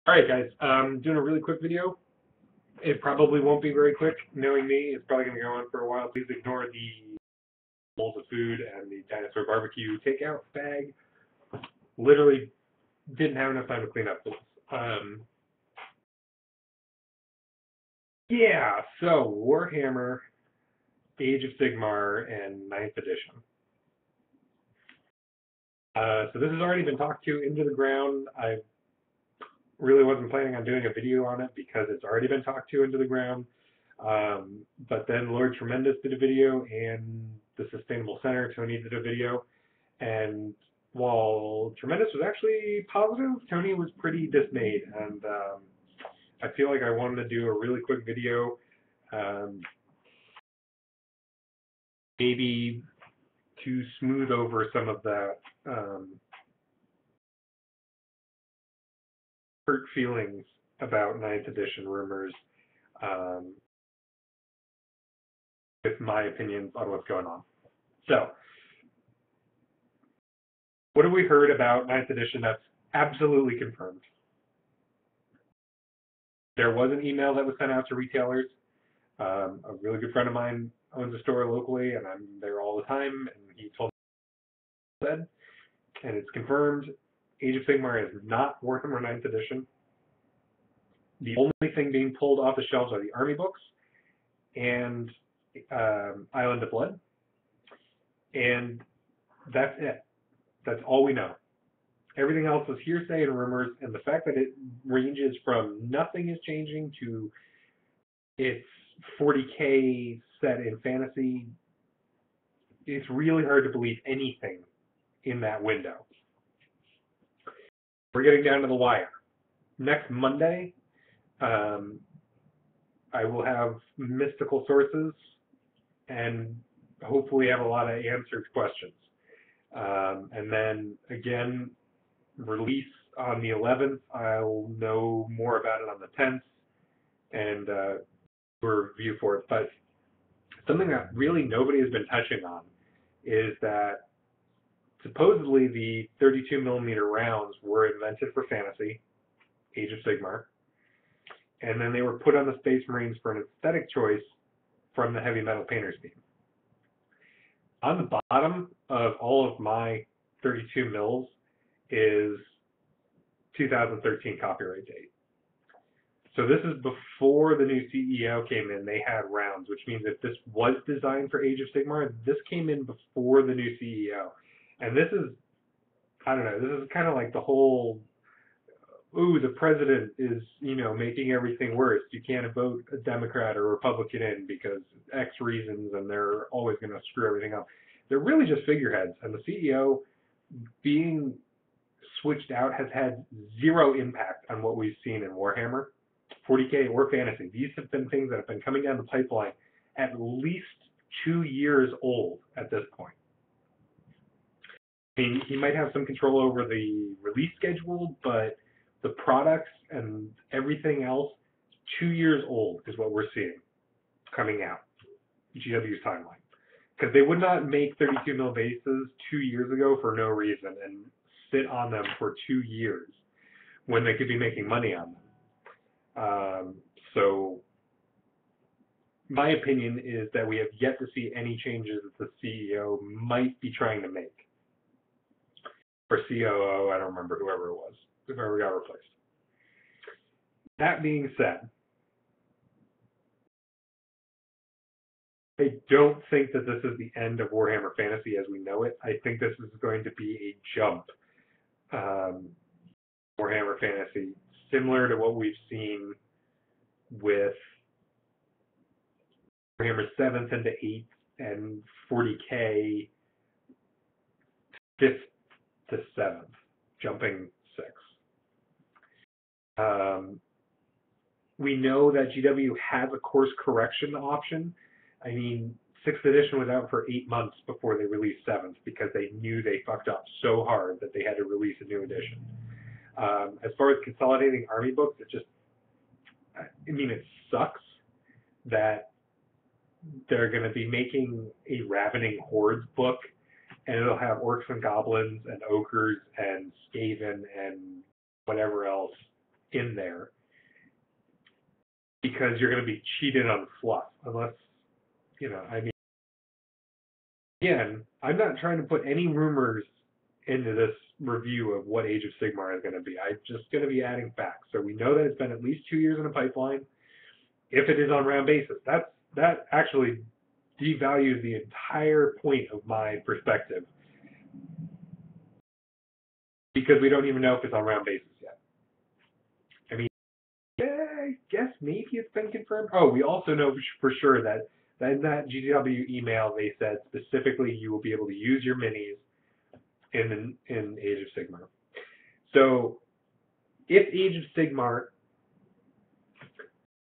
Alright guys, doing a really quick video. It probably won't be very quick. Knowing me, it's probably going to go on for a while. Please ignore the bowls of food and the dinosaur barbecue takeout bag. Literally didn't have enough time to clean up this. Yeah, so Warhammer, Age of Sigmar, and 9th edition. So this has already been talked to into the ground. I really wasn't planning on doing a video on it because it's already been talked to into the ground. But then Lord Tremendous did a video, and the Sustainable Center, Tony, did a video. And while Tremendous was actually positive, Tony was pretty dismayed. And I feel like I wanted to do a really quick video, maybe to smooth over some of that hurt feelings about 9th edition rumors, with my opinions on what's going on. So, what have we heard about 9th edition that's absolutely confirmed? There was an email that was sent out to retailers. A really good friend of mine owns a store locally, and I'm there all the time, and he told me said, and it's confirmed, Age of Sigmar is not Warhammer 9th edition. The only thing being pulled off the shelves are the army books and Island of Blood, and that's it. That's all we know. Everything else is hearsay and rumors, and the fact that it ranges from nothing is changing to it's 40K set in fantasy, it's really hard to believe anything in that window. We're getting down to the wire. Next Monday, I will have mystical sources and hopefully have a lot of answered questions. And then again, release on the 11th. I'll know more about it on the 10th and do a review for it. But something that really nobody has been touching on is that supposedly the 32mm rounds were invented for fantasy, Age of Sigmar, and then they were put on the Space Marines for an aesthetic choice from the heavy metal painter's theme. On the bottom of all of my 32 mils is 2013 copyright date. So this is before the new CEO came in. They had rounds, which means if this was designed for Age of Sigmar, this came in before the new CEO. And this is, I don't know, this is kind of like the whole, ooh, the president is, making everything worse. You can't vote a Democrat or Republican in because X reasons, and they're always going to screw everything up. They're really just figureheads, and the CEO being switched out has had zero impact on what we've seen in Warhammer, 40K, or fantasy. These have been things that have been coming down the pipeline at least 2 years old at this point. I mean, he might have some control over the release schedule, but the products and everything else, 2 years old is what we're seeing coming out, GW's timeline. Because they would not make 32mm bases 2 years ago for no reason and sit on them for 2 years when they could be making money on them. So my opinion is that we have yet to see any changes that the CEO might be trying to make. Or COO, I don't remember whoever it was, whoever got replaced. That being said, I don't think that this is the end of Warhammer Fantasy as we know it. I think this is going to be a jump. Warhammer Fantasy, similar to what we've seen with Warhammer 7th into 8th and 40K 5th to 7th, jumping 6. We know that GW has a course correction option. I mean, 6th edition was out for 8 months before they released 7th because they knew they fucked up so hard that they had to release a new edition. As far as consolidating army books, it sucks that they're going to be making a Ravening Hordes book, and it'll have orcs and goblins and ogres and Skaven and whatever else in there because you're going to be cheated on fluff, unless, you know, I mean, again, I'm not trying to put any rumors into this review of what Age of Sigmar is going to be. I'm just going to be adding facts. So we know that it's been at least 2 years in a pipeline. If it is on round basis, that actually devalues the entire point of my perspective, because we don't even know if it's on round basis yet. I mean, yeah, I guess maybe it's been confirmed. Oh, we also know for sure that in that GW email they said specifically you will be able to use your minis in Age of Sigmar. So if Age of Sigmar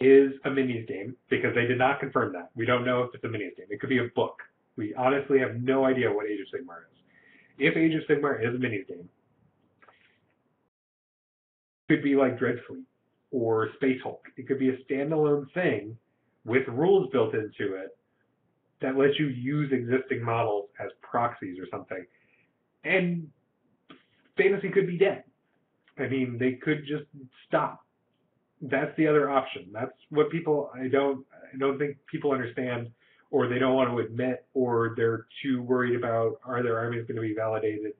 is a minis game, because they did not confirm that, we don't know if it's a minis game. It could be a book. We honestly have no idea what Age of Sigmar is. If Age of Sigmar is a minis game, it could be like Dreadfleet or Space Hulk. It could be a standalone thing with rules built into it that lets you use existing models as proxies or something. And fantasy could be dead. I mean, they could just stop. That's the other option. That's what people, I don't think people understand, or they don't want to admit, or they're too worried about, are their armies going to be validated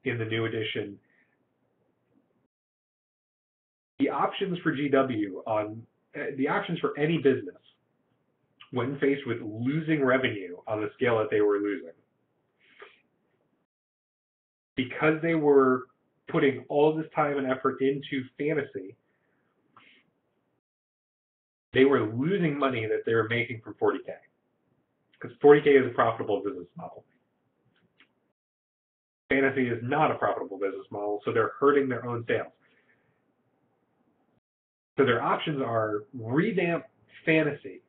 in the new edition? The options for GW the options for any business when faced with losing revenue on the scale that they were losing, because they were putting all of this time and effort into fantasy, they were losing money that they were making from 40K. Because 40K is a profitable business model. Fantasy is not a profitable business model, so they're hurting their own sales. So their options are revamp fantasy.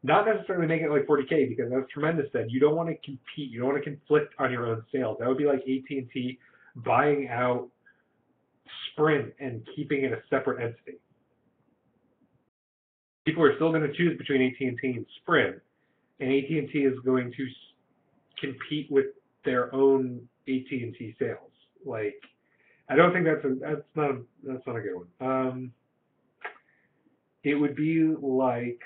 Not necessarily make it like 40K, because as Tremendous said, you don't want to compete, you don't want to conflict on your own sales. That would be like AT&T buying out Sprint and keeping it a separate entity. People are still going to choose between AT&T and Sprint, and AT&T is going to compete with their own AT&T sales. Like, I don't think that's not a good one. It would be like,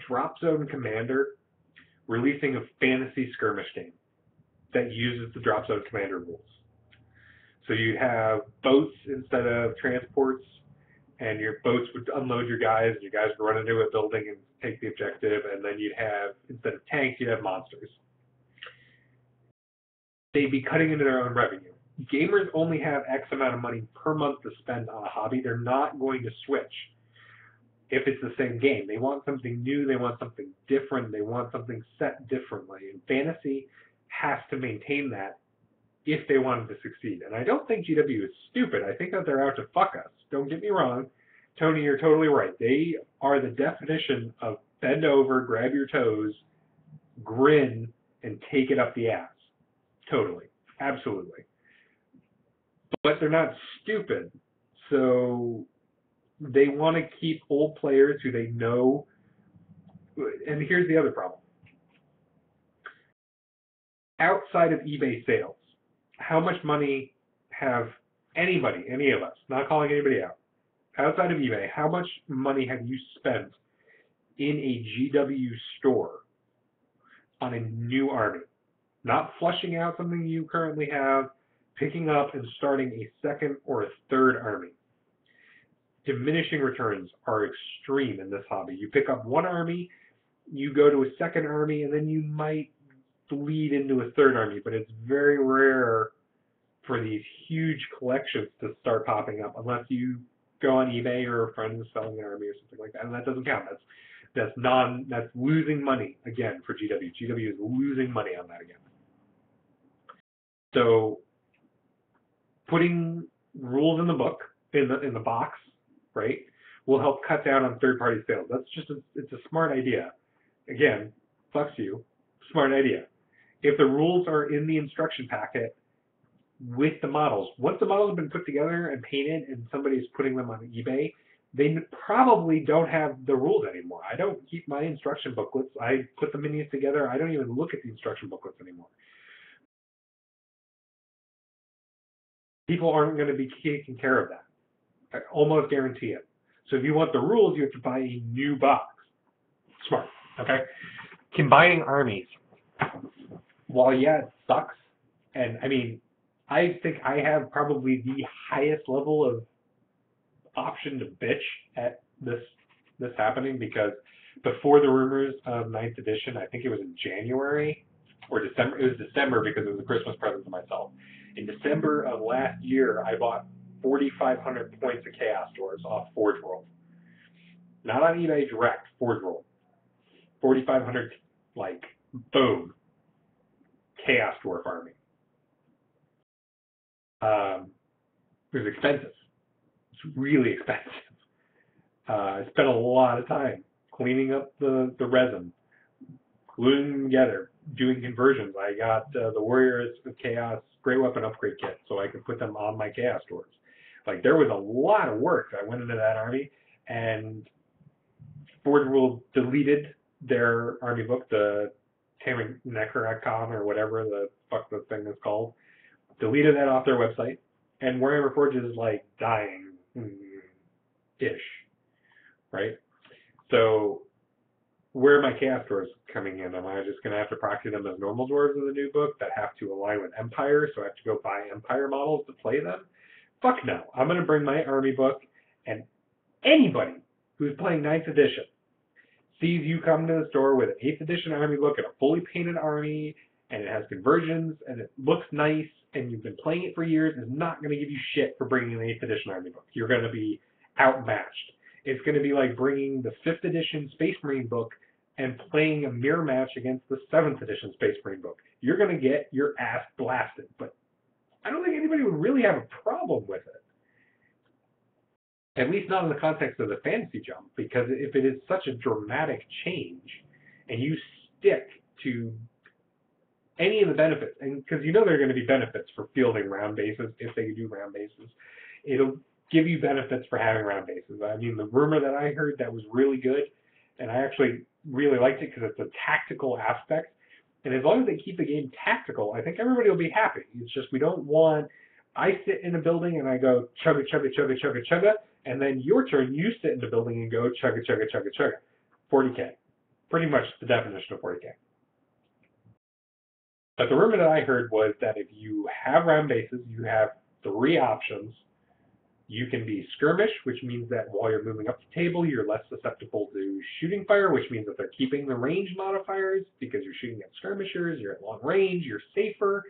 Drop Zone Commander releasing a fantasy skirmish game that uses the Drop Zone Commander rules. So you'd have boats instead of transports, and your boats would unload your guys, and your guys would run into a building and take the objective, and then you'd have, instead of tanks, you'd have monsters. They'd be cutting into their own revenue. Gamers only have X amount of money per month to spend on a hobby. They're not going to switch if it's the same game. They want something new, they want something different, they want something set differently. And fantasy has to maintain that if they wanted to succeed. And I don't think GW is stupid. I think that they're out to fuck us. Don't get me wrong. Tony, you're totally right. They are the definition of bend over, grab your toes, grin, and take it up the ass. Totally. Absolutely. But they're not stupid. So they want to keep old players who they know. And here's the other problem. Outside of eBay sales, how much money have anybody, any of us, not calling anybody out, outside of eBay, how much money have you spent in a GW store on a new army? Not flushing out something you currently have, picking up and starting a second or a third army. Diminishing returns are extreme in this hobby. You pick up one army, you go to a second army, and then you might bleed into a third army, but it's very rare for these huge collections to start popping up unless you go on eBay or a friend is selling an army or something like that, and that doesn't count. That's losing money again for GW. GW is losing money on that again. So putting rules in the book, in the box, right, will help cut down on third-party sales. That's just it's a smart idea. Again, fucks you, smart idea. If the rules are in the instruction packet with the models, once the models have been put together and painted and somebody's putting them on eBay, they probably don't have the rules anymore. I don't keep my instruction booklets. I put the minis together. I don't even look at the instruction booklets anymore. People aren't going to be taking care of that. I almost guarantee it. So if you want the rules, you have to buy a new box. Smart, okay? Combining armies. While, yeah, it sucks, and I mean, I think I have probably the highest level of option to bitch at this happening, because before the rumors of ninth edition, I think it was in January or December. It was December because it was a Christmas present to myself. In December of last year, I bought 4,500 points of Chaos Doors off Forge World. Not on eBay direct, Forge World. 4,500, like, boom, Chaos Dwarf army. It was expensive. It's really expensive. I spent a lot of time cleaning up the resin, gluing them together, doing conversions. I got the Warriors of Chaos Great Weapon Upgrade Kit so I could put them on my Chaos Doors. Like, there was a lot of work that went into that army, and Forge World deleted their army book, the Necronicon or whatever the fuck the thing is called, deleted that off their website, and Warhammer Forge is like dying-ish, right? So where are my Chaos Dwarves coming in? Am I just going to have to proxy them as normal dwarves in the new book that have to align with Empire, so I have to go buy Empire models to play them? Fuck no. I'm going to bring my army book, and anybody who's playing 9th edition sees you come to the store with an 8th edition army book and a fully painted army, and it has conversions, and it looks nice, and you've been playing it for years, is not going to give you shit for bringing an 8th edition army book. You're going to be outmatched. It's going to be like bringing the 5th edition Space Marine book and playing a mirror match against the 7th edition Space Marine book. You're going to get your ass blasted, but I don't think anybody would really have a problem with it. At least not in the context of the fantasy jump, because if it is such a dramatic change and you stick to any of the benefits, and because you know there are going to be benefits for fielding round bases if they do round bases, it'll give you benefits for having round bases. I mean, the rumor that I heard that was really good, and I actually really liked it because it's a tactical aspect, and as long as they keep the game tactical, I think everybody will be happy. It's just we don't want, I sit in a building and I go chugga, chugga, chugga, chugga, chugga, and then your turn, you sit in the building and go chugga, chugga, chugga, chugga. 40K. Pretty much the definition of 40K. But the rumor that I heard was that if you have round bases, you have 3 options. You can be skirmish, which means that while you're moving up the table, you're less susceptible to shooting fire, which means that they're keeping the range modifiers because you're shooting at skirmishers, you're at long range, you're safer.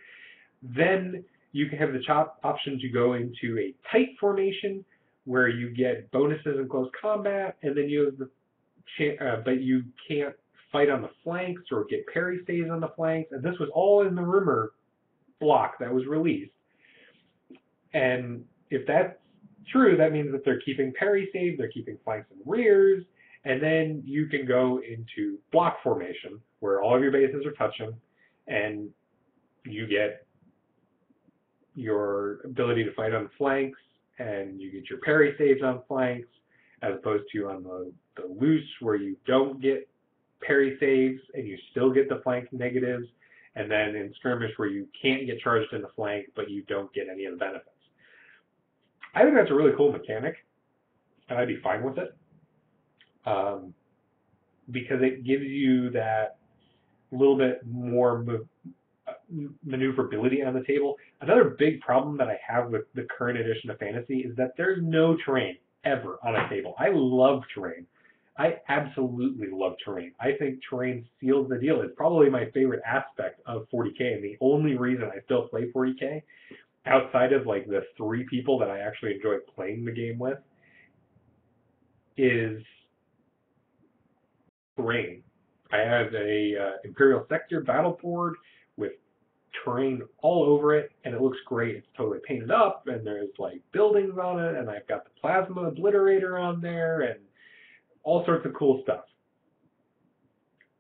Then you can have the option to go into a tight formation where you get bonuses in close combat, and then you have the but you can't fight on the flanks or get parry saves on the flanks. And this was all in the rumor block that was released. And if that's true, that means that they're keeping parry saves, they're keeping flanks and rears, and then you can go into block formation where all of your bases are touching, and you get your ability to fight on flanks, and you get your parry saves on flanks, as opposed to on the loose where you don't get parry saves and you still get the flank negatives, and then in skirmish where you can't get charged in the flank but you don't get any of the benefits. I think that's a really cool mechanic, and I'd be fine with it, because it gives you that little bit more maneuverability on the table. Another big problem that I have with the current edition of Fantasy is that there's no terrain ever on a table. I love terrain. I absolutely love terrain. I think terrain seals the deal. It's probably my favorite aspect of 40K, and the only reason I still play 40K, outside of like the 3 people that I actually enjoy playing the game with, is terrain. I have a Imperial Sector battle board with terrain all over it, and it looks great. It's totally painted up, and there's like buildings on it, and I've got the plasma obliterator on there, and all sorts of cool stuff.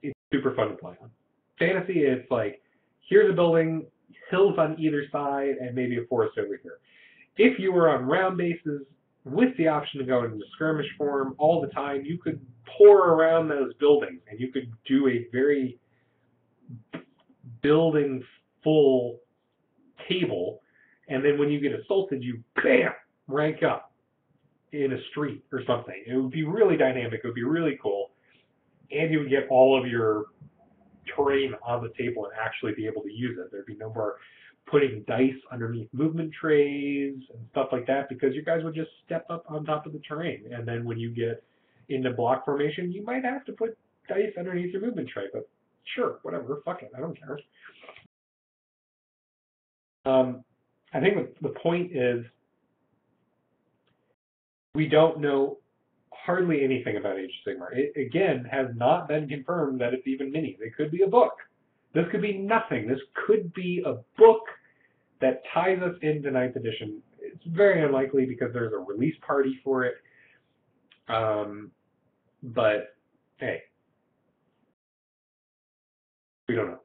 It's super fun to play on. Fantasy, it's like, here's a building, hills on either side, and maybe a forest over here. If you were on round bases, with the option to go into skirmish form all the time, you could pour around those buildings and you could do a very building full table, and then when you get assaulted, you bam, rank up in a street or something. It would be really dynamic. It would be really cool, and you would get all of your terrain on the table and actually be able to use it. There'd be no more putting dice underneath movement trays and stuff like that, because you guys would just step up on top of the terrain, and then when you get into block formation, you might have to put dice underneath your movement tray, but sure, whatever, fuck it, I don't care. I think the point is we don't know hardly anything about Age of Sigmar. It, again, has not been confirmed that it's even minis. It could be a book. This could be nothing. This could be a book that ties us into 9th edition. It's very unlikely because there's a release party for it. But, hey, we don't know.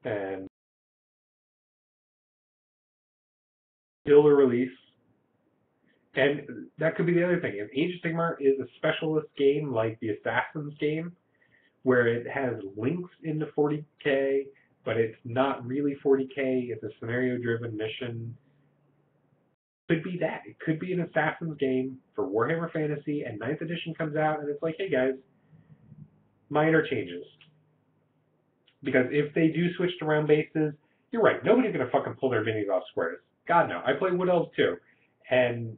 And still a release. And that could be the other thing. If Age of Sigmar is a specialist game like the Assassins game, where it has links into 40K, but it's not really 40K, it's a scenario-driven mission, could be that. It could be an Assassins game for Warhammer Fantasy, and 9th edition comes out, and it's like, hey guys, minor changes. Because if they do switch to round bases, you're right, nobody's going to fucking pull their minis off squares. God, no. I play Wood Elves too. And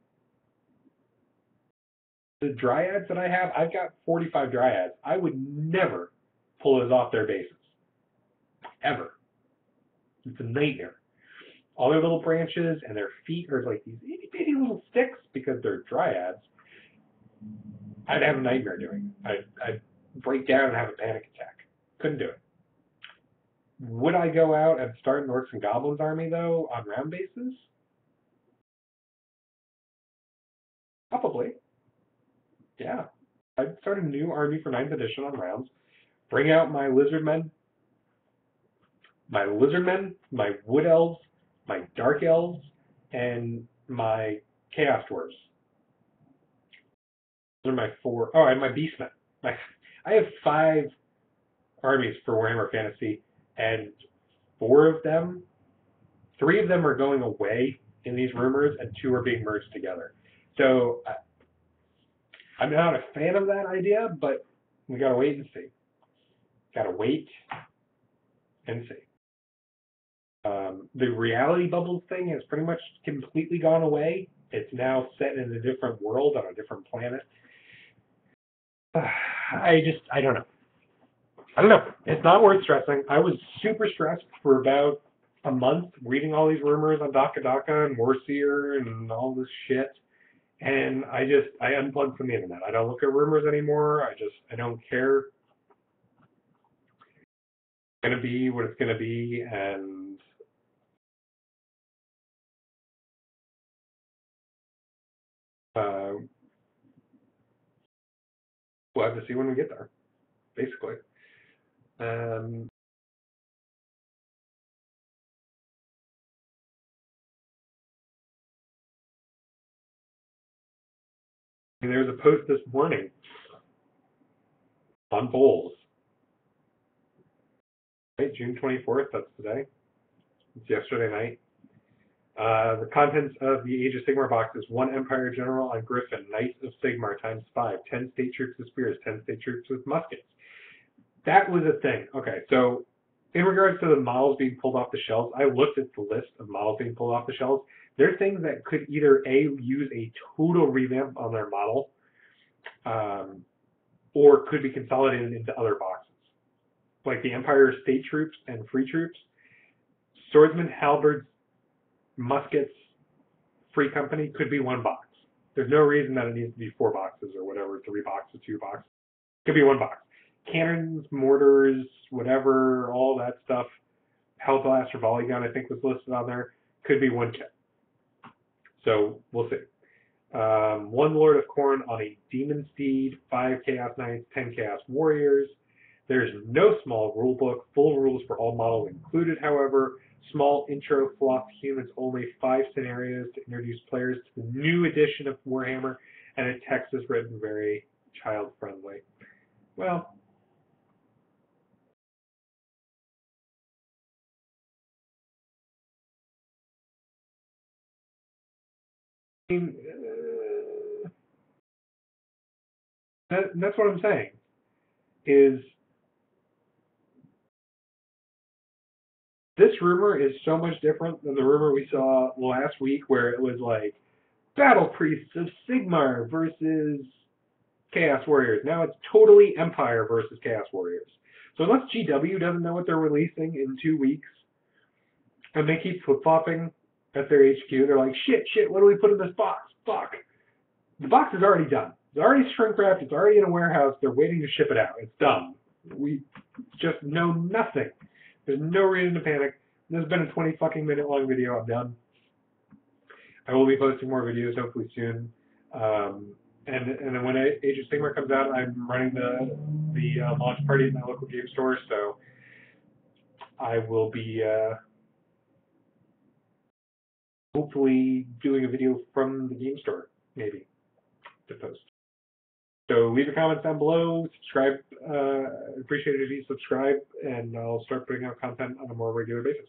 the Dryads that I have, I've got 45 Dryads. I would never pull those off their bases. Ever. It's a nightmare. All their little branches and their feet are like these itty bitty little sticks because they're Dryads. I'd have a nightmare doing it. I'd break down and have a panic attack. Couldn't do it. Would I go out and start an Orcs and Goblins army, though, on round bases? Probably. Yeah. I'd start a new army for 9th edition on rounds, bring out my Lizardmen, my Wood Elves, my Dark Elves, and my Chaos Dwarves. Those are my 4. Oh, and my Beastmen. I have 5 armies for Warhammer Fantasy, and 3 of them are going away in these rumors, and 2 are being merged together. So I'm not a fan of that idea, but we gotta wait and see. Gotta wait and see. The reality bubbles thing has pretty much completely gone away. It's now set in a different world on a different planet. I don't know. It's not worth stressing. I was super stressed for about a month reading all these rumors on Daka and Warseer and all this shit. And I unplugged from the internet. I don't look at rumors anymore. I don't care. It's going to be what it's going to be. And we'll have to see when we get there, basically. There's a post this morning on Bowls. Right, June 24th, that's today. It's yesterday night. The contents of the Age of Sigmar box is 1 Empire General on Griffin, Knights of Sigmar times 5, 10 state troops with spears, 10 state troops with muskets. That was a thing. Okay, so in regards to the models being pulled off the shelves, I looked at the list of models being pulled off the shelves. There are things that could either A, use a total revamp on their model, or could be consolidated into other boxes. Like the Empire State Troops and Free Troops, Swordsmen, Halberds, Muskets, Free Company could be 1 box. There's no reason that it needs to be 4 boxes or whatever, 3 boxes, 2 boxes. It could be 1 box. Cannons, mortars, whatever, all that stuff. Hellblast or Volley Gun, I think, was listed on there. Could be 1 kit. So we'll see. 1 Lord of Khorne on a Demon Steed, 5 Chaos Knights, 10 Chaos Warriors. There's no small rule book, full rules for all models included, however. Small intro fluff, humans only, 5 scenarios to introduce players to the new edition of Warhammer, and a text is written very child-friendly. Well, I mean, that's what I'm saying, is this rumor is so much different than the rumor we saw last week where it was like, Battle Priests of Sigmar versus Chaos Warriors. Now it's totally Empire versus Chaos Warriors. So unless GW doesn't know what they're releasing in 2 weeks, and they keep flip-flopping at their HQ, they're like, shit, what do we put in this box? Fuck. The box is already done. It's already shrink wrapped. It's already in a warehouse. They're waiting to ship it out. It's done. We just know nothing. There's no reason to panic. This has been a 20 fucking minute long video. I'm done. I will be posting more videos hopefully soon. And then when Age of Sigmar comes out, I'm running the launch party at my local game store, so I will be hopefully doing a video from the game store, maybe, to post. So leave your comments down below, subscribe, appreciate it if you subscribe, and I'll start putting out content on a more regular basis.